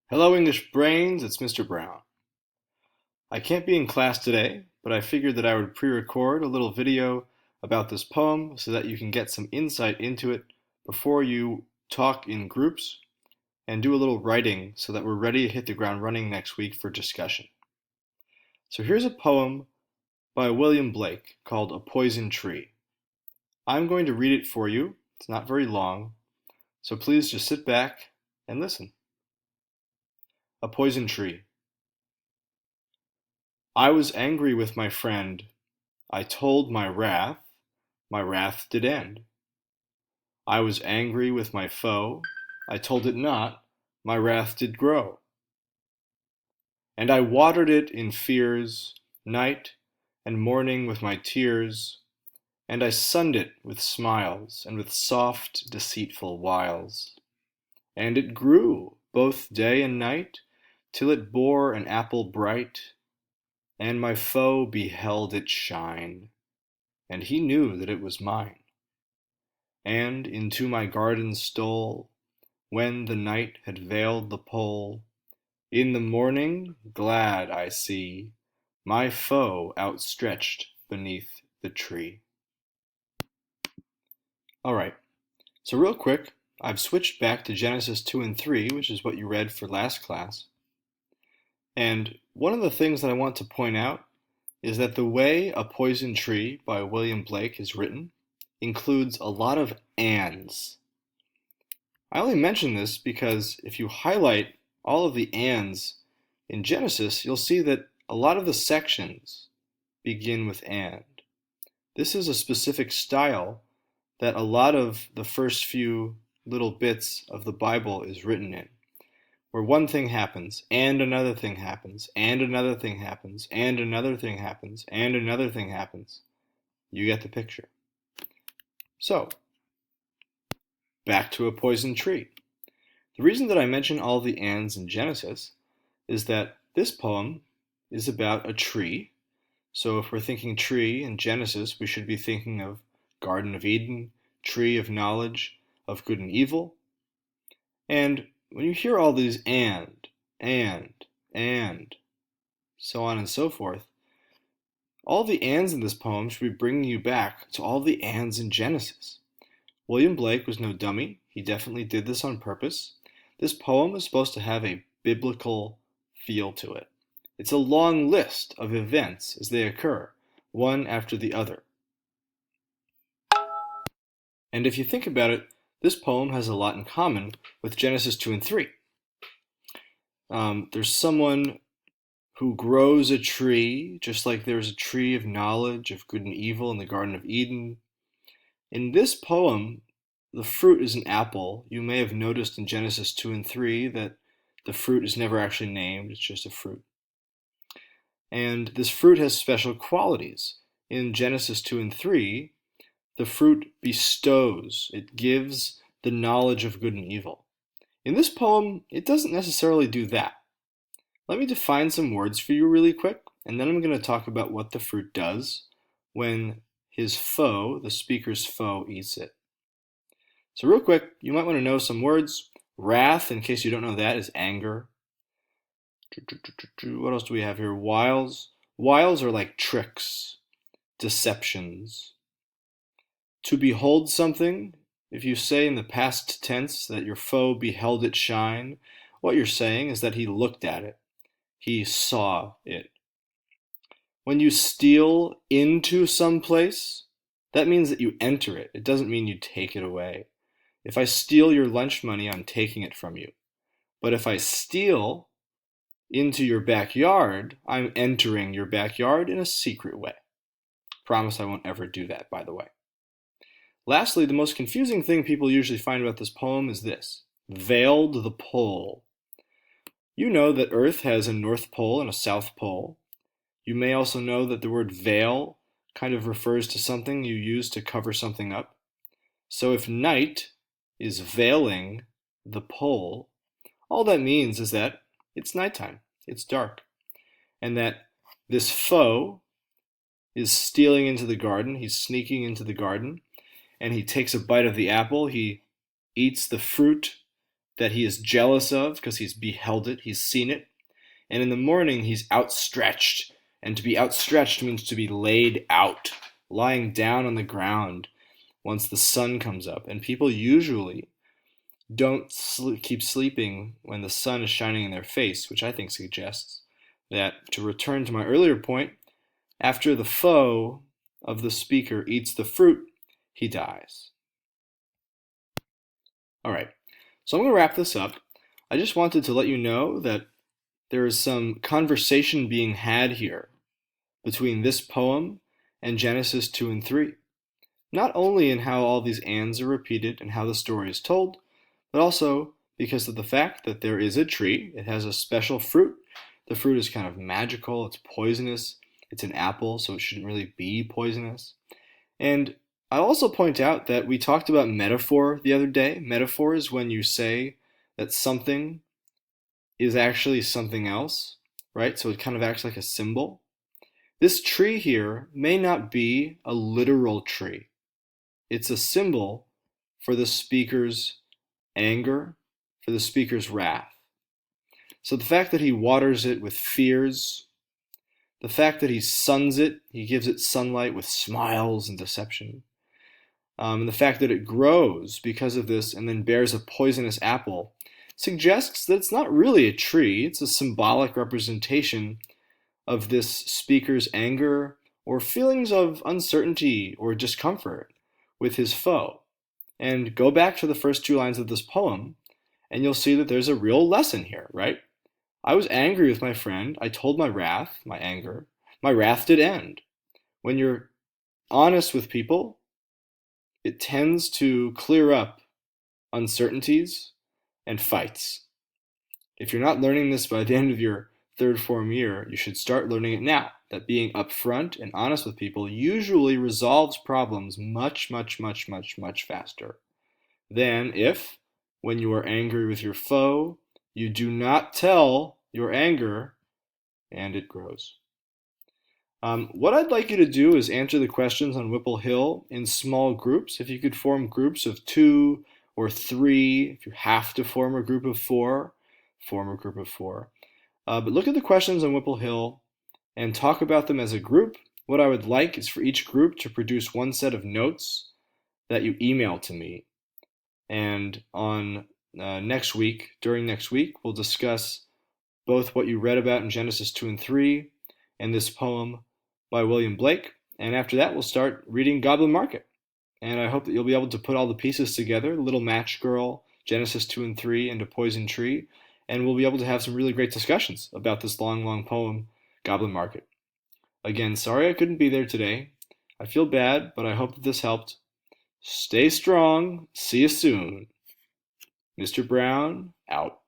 Hello, English brains, it's Mr. Brown. I can't be in class today, but I figured that I would pre-record a little video about this poem so that you can get some insight into it before you talk in groups and do a little writing so that we're ready to hit the ground running next week for discussion. So here's a poem by William Blake called A Poison Tree. I'm going to read it for you. It's not very long, so please just sit back and listen. A Poison Tree. I was angry with my friend. I told my wrath did end. I was angry with my foe, I told it not, my wrath did grow. And I watered it in fears, night and morning with my tears, and I sunned it with smiles, and with soft, deceitful wiles. And it grew, both day and night, till it bore an apple bright, and my foe beheld it shine, and he knew that it was mine. And into my garden stole, when the night had veiled the pole. In the morning, glad I see my foe outstretched beneath the tree. All right, so real quick, I've switched back to Genesis 2 and 3, which is what you read for last class. And one of the things that I want to point out is that the way A Poison Tree by William Blake is written includes a lot of ands. I only mention this because if you highlight all of the ands in Genesis, you'll see that a lot of the sections begin with and. This is a specific style that a lot of the first few little bits of the Bible is written in, where one thing happens, and another thing happens, and another thing happens, and another thing happens, and another thing happens. You get the picture. So, back to A Poison Tree. The reason that I mention all the ands in Genesis is that this poem is about a tree. So if we're thinking tree in Genesis, we should be thinking of Garden of Eden, tree of knowledge of good and evil. And when you hear all these and, so on and so forth, all the ands in this poem should be bringing you back to all the ands in Genesis. William Blake was no dummy. He definitely did this on purpose. This poem is supposed to have a biblical feel to it. It's a long list of events as they occur, one after the other. And if you think about it, this poem has a lot in common with Genesis 2 and 3. There's someone who grows a tree, just like there's a tree of knowledge of good and evil in the Garden of Eden. In this poem, the fruit is an apple. You may have noticed in Genesis 2 and 3 that the fruit is never actually named, it's just a fruit. And this fruit has special qualities. In Genesis 2 and 3, the fruit bestows, it gives the knowledge of good and evil. In this poem, it doesn't necessarily do that. Let me define some words for you really quick, and then I'm going to talk about what the fruit does when his foe, the speaker's foe, eats it. So real quick, you might want to know some words. Wrath, in case you don't know that, is anger. What else do we have here? Wiles. Wiles are like tricks, deceptions. To behold something, if you say in the past tense that your foe beheld it shine, what you're saying is that he looked at it. He saw it. When you steal into some place, that means that you enter it. It doesn't mean you take it away. If I steal your lunch money, I'm taking it from you. But if I steal into your backyard, I'm entering your backyard in a secret way. Promise I won't ever do that, by the way. Lastly, the most confusing thing people usually find about this poem is this: veiled the pole. You know that Earth has a North Pole and a South Pole. You may also know that the word veil kind of refers to something you use to cover something up. So if night is veiling the pole, all that means is that it's nighttime, it's dark, and that this foe is stealing into the garden, he's sneaking into the garden, and he takes a bite of the apple, he eats the fruit that he is jealous of because he's beheld it, he's seen it. And in the morning, he's outstretched. And to be outstretched means to be laid out, lying down on the ground once the sun comes up. And people usually don't keep sleeping when the sun is shining in their face, which I think suggests that, to return to my earlier point, after the foe of the speaker eats the fruit, he dies. All right, so I'm going to wrap this up. I just wanted to let you know that there is some conversation being had here between this poem and Genesis 2 and 3. Not only in how all these ands are repeated and how the story is told, but also because of the fact that there is a tree. It has a special fruit. The fruit is kind of magical. It's poisonous. It's an apple, so it shouldn't really be poisonous. And I also point out that we talked about metaphor the other day. Metaphor is when you say that something is actually something else, right? So it kind of acts like a symbol. This tree here may not be a literal tree. It's a symbol for the speaker's anger, for the speaker's wrath. So the fact that he waters it with fears, the fact that he suns it, he gives it sunlight with smiles and deception, and the fact that it grows because of this and then bears a poisonous apple suggests that it's not really a tree. It's a symbolic representation of this speaker's anger or feelings of uncertainty or discomfort with his foe. And go back to the first two lines of this poem, and you'll see that there's a real lesson here, right? I was angry with my friend. I told my wrath, my anger. My wrath did end. When you're honest with people, it tends to clear up uncertainties and fights. If you're not learning this by the end of your third form year, you should start learning it now. That being upfront and honest with people usually resolves problems much, much, much, much, much faster than if, when you are angry with your foe, you do not tell your anger and it grows. What I'd like you to do is answer the questions on Whipple Hill in small groups. If you could form groups of 2 or 3, if you have to form a group of 4, form a group of 4. But look at the questions on Whipple Hill and talk about them as a group. What I would like is for each group to produce one set of notes that you email to me. And on during next week, we'll discuss both what you read about in Genesis 2 and 3 and this poem by William Blake. And after that, we'll start reading Goblin Market. And I hope that you'll be able to put all the pieces together, Little Match Girl, Genesis 2 and 3, and A Poison Tree. And we'll be able to have some really great discussions about this long, long poem, Goblin Market. Again, sorry I couldn't be there today. I feel bad, but I hope that this helped. Stay strong. See you soon. Mr. Brown, out.